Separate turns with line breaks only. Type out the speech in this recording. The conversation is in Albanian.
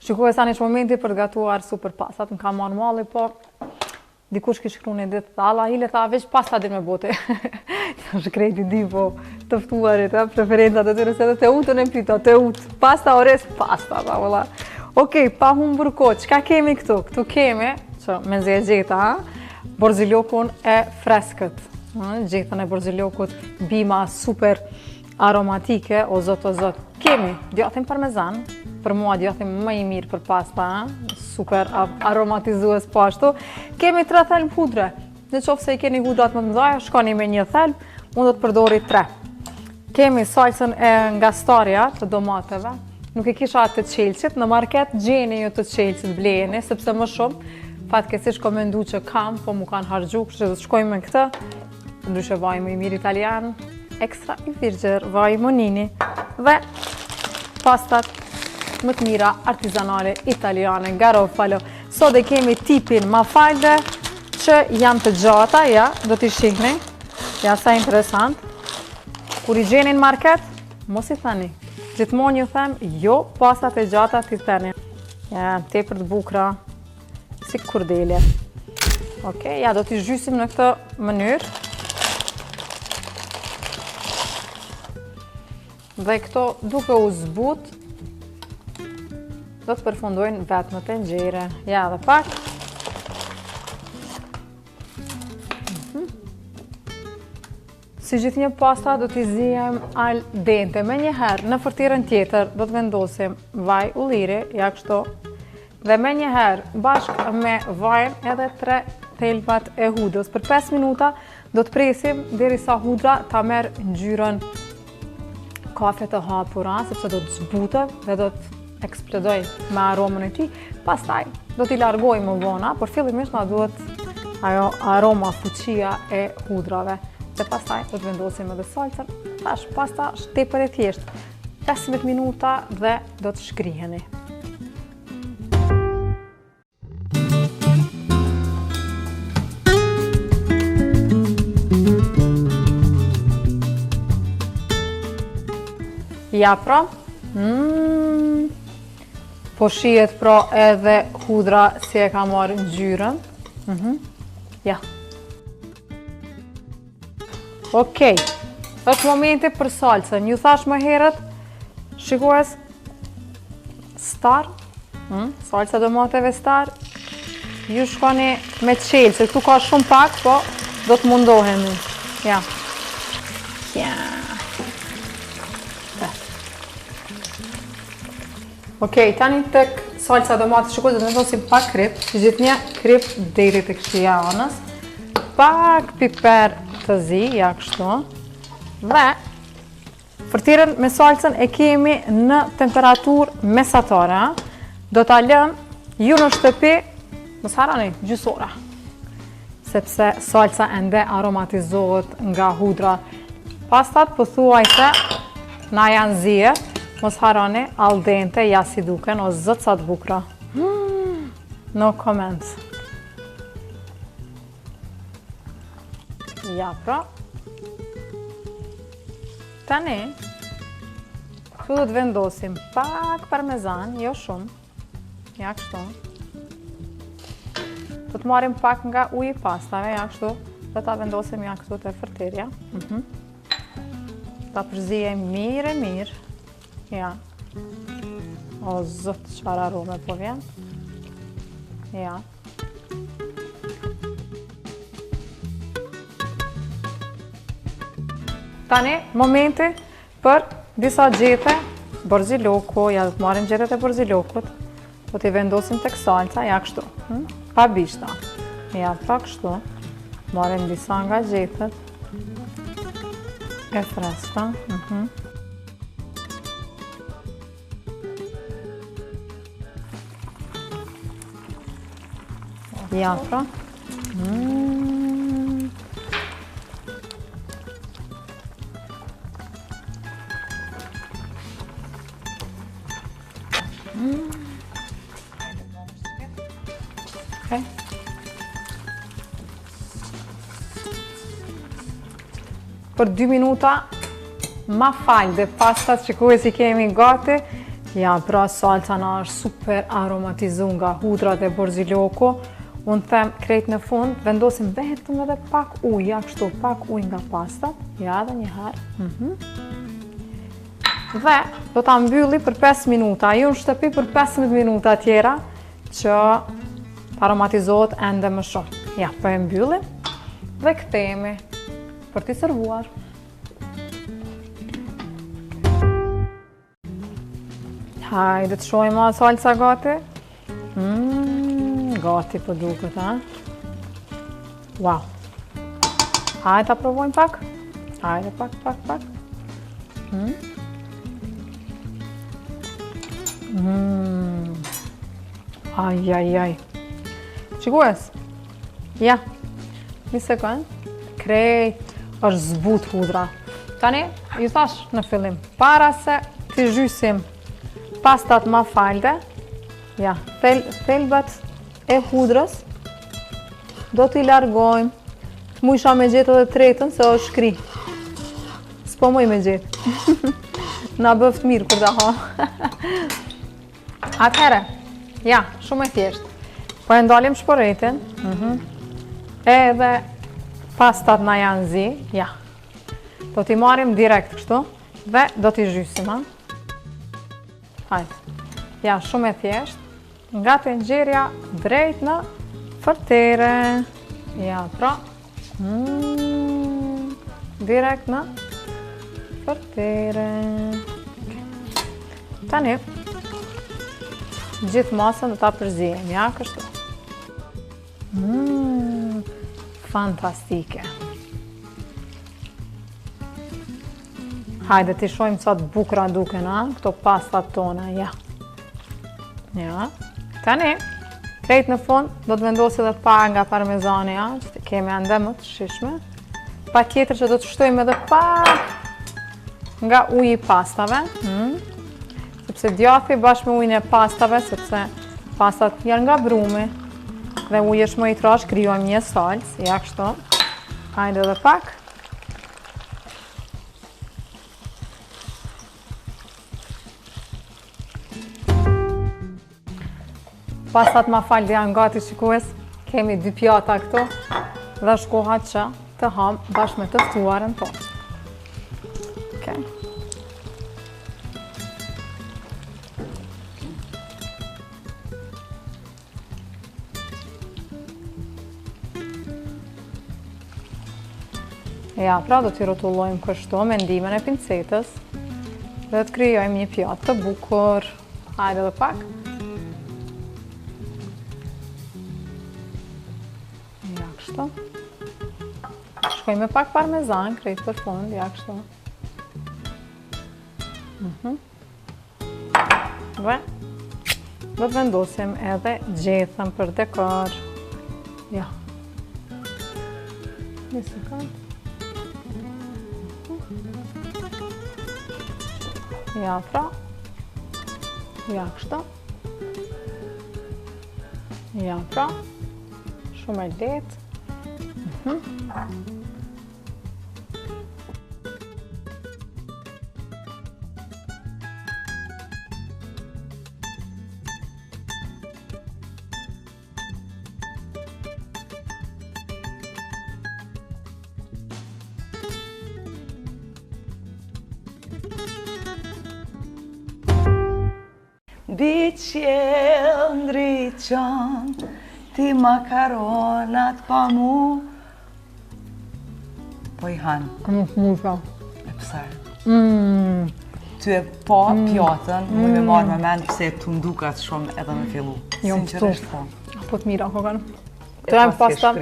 Shikoj sa një momenti për të gatuar super pastat, më ka marrë malli, po dikush ki shkru një ditë, tha Allah hile, tha veç pasta din me bote. Shkrejti di, po tëftuarit, preferencat e tyre, se dhe te utën e pita, te utë, pasta ores, pasta, tha vëlla. Okej, pa humbur kohë, çka kemi këtu? Këtu kemi, që me nxe e gjeta, borzilokun e freskët. Gjetën e borzilokut, bima super aromatike, o zot. Kemi djathim parmezan, për mua djathim më i mirë për pasta, super aromatizues po ashtu. Kemi 3 thelb hudre. Në qoftë se i keni hudrat më të mëdha, shkoni me 1 thelb, unë do të përdori 3. Kemi salsën e ngastaria të domateve. Nuk e kisha atë të qelqit, në market gjeni ju të qelqit bleni, sepse më shumë, fatkeqësisht kom mendu që kam, po mu kanë harxhu, kështu që do të shkojmë me këtë. Ndryshe vaj më i mirë italian, ekstra i virgjer, vaj monini dhe pastat më të mira artizanale italiane, Garofalo. Sot e kemi tipin mafalde që janë të gjata, ja, do t'i shihni. Ja, sa interesant. Kur i gjeni në market, mos i thani. Gjithmonë ju them, jo, pastat e gjata t'i thani. Ja, tepër të bukra, si kurdele. Okej, ja, do t'i zhysim në këtë mënyrë. Dhe këto duke u zbut, do të përfundojnë vetë në tenxhere. Ja, dhe pak. Si gjithë një pasta, do t'i zijem al dente. Me njëherë, në fërtirën tjetër, do të vendosim vaj ulliri, ja kështu. Dhe me njëherë, bashkë me vajnë edhe 3 thelbat e hudrës. Për 5 minuta, do të presim derisa hudra ta merr ngjyrën kafe të hapura, sepse do të zbutet dhe do të eksplodoj me aromën e tij. Pastaj do t'i largoj më vonë, por fillimisht na duhet ajo aroma, fuqia e hudrave. Dhe pastaj do të vendosim edhe salcën. Tash pasta është tepër e thjeshtë. 15 minuta dhe do të shkriheni. Ja pra, po shihet pra edhe hudra si e ka marrë ngjyrën. Ja. Okej, është momenti për salcën. Ju thash më herët, shikues, star, salca domateve star, ju shkoni me qelë, se këtu ka shumë pak, po do të mundohemi. Ja. Ja. Okej, tani tek salca domate, shikoj do të vendosim pak krip, gjithë një krip deri tek shija anës, pak piper të zi, ja kështu, dhe fërtirën me salcën e kemi në temperaturë mesatare, do ta lëm ju në shtëpi, mos harroni, gjysora, sepse salca ende aromatizohet nga hudra. Pastat pothuajse na janë zije. Mos harroni, al dente, ja si duken, o zot sa të bukra. No comments. Ja pra. Tani, këtu do të vendosim pak parmezan, jo shumë. Ja kështu. Do të marrim pak nga uji i pastave, ja kështu. Do ta vendosim ja këtu te fërtirja. Ta përzijem mirë. Ja. O zot, çfarë arome po vjen. Ja. Tani, momenti për disa gjete borziloku. Ja, do të marrim gjetet e borzilokut. Do t'i vendosim tek salca, ja kështu. Pa bishta. Ja, pa kështu. Marrim disa nga gjetet e freska. Ja, pra. Okay. Për 2 minuta, ma falë dhe pastat që kuhe si kemi gati, Ja, pra salca na është super aromatizu nga hudrat e borziloko. Unë them krejt në fund, vendosim vetëm edhe pak ujë, ja kështu, pak ujë nga pastat. Ja, edhe një herë. Dhe do ta mbylli për 5 minuta. Ju në shtëpi për 15 minuta tjera që aromatizohet ende më shumë. Ja, po e mbyllim dhe kthehemi për t'i servuar. Hajde të shohim a salca gati. Gati po duket, ha? Wow. Hajde ta provojmë pak. Hajde pak. Aj. Shikues? Ja. Një sekund. Krejt është zbut hudra. Tani, ju thash në fillim, para se t'i zhysim pastat ma falde, ja, thelbat e hudrës, do t'i largojmë. Mu isha me gjetë edhe tretën, se është shkri. S'po muj me gjetë. Na bëft mirë kur da ha. Atëhere, ja, shumë e thjeshtë. Po e ndalim shporetin. Edhe pastat na janë zi, ja. Do t'i marim direkt kështu, dhe do t'i zhysim, ha. Hajde. Ja, shumë e thjeshtë. Nga tenxherja drejt në fërtere. Ja, pra. Direkt në fërtere. Tani, gjithë masën do ta përzijem, ja, kështu. Fantastike. Hajde t'i shojmë sa të bukra duken, ha? Këto pastat tona, ja. Ja. Tani, krejt në fund, do të vendosi edhe pak nga parmezani, ja, që kemi ende më të shishme. Pa tjetër që do të shtojmë edhe pak nga uji i pastave. Sepse djathi bashkë me ujin e pastave, sepse pastat janë nga brumi, dhe uji është më i trash, krijojmë një salcë, ja kështu. Hajde edhe pak. Pastat ma falë dhe janë gati, shikues. Kemi 2 pjata këtu dhe është koha që të ham bashkë me të ftuarën tonë. Okay. Ja, pra do t'i rotullojmë kështu me ndihmën e pincetës dhe të krijojmë një pjatë të bukur. Hajde edhe pak. Ja, kështu. Shkojmë me pak parmezan, krejt për fund, ja, kështu. Dhe do të vendosim edhe gjethën për dekor. Ja. Një sekund. Ja, pra. Ja, kështu. Ja, pra. Shumë e lehtë.
Mbi qiell ndriçon ti makaronat pa mu. Po I han.
Shumë.
E pësar. Ty e pa pjatën, më me marrë me mend pse t'u ndukat shumë edhe me fillu.
Jo,
Sinqerisht po.
Po të mira kokën. Të jam pasta.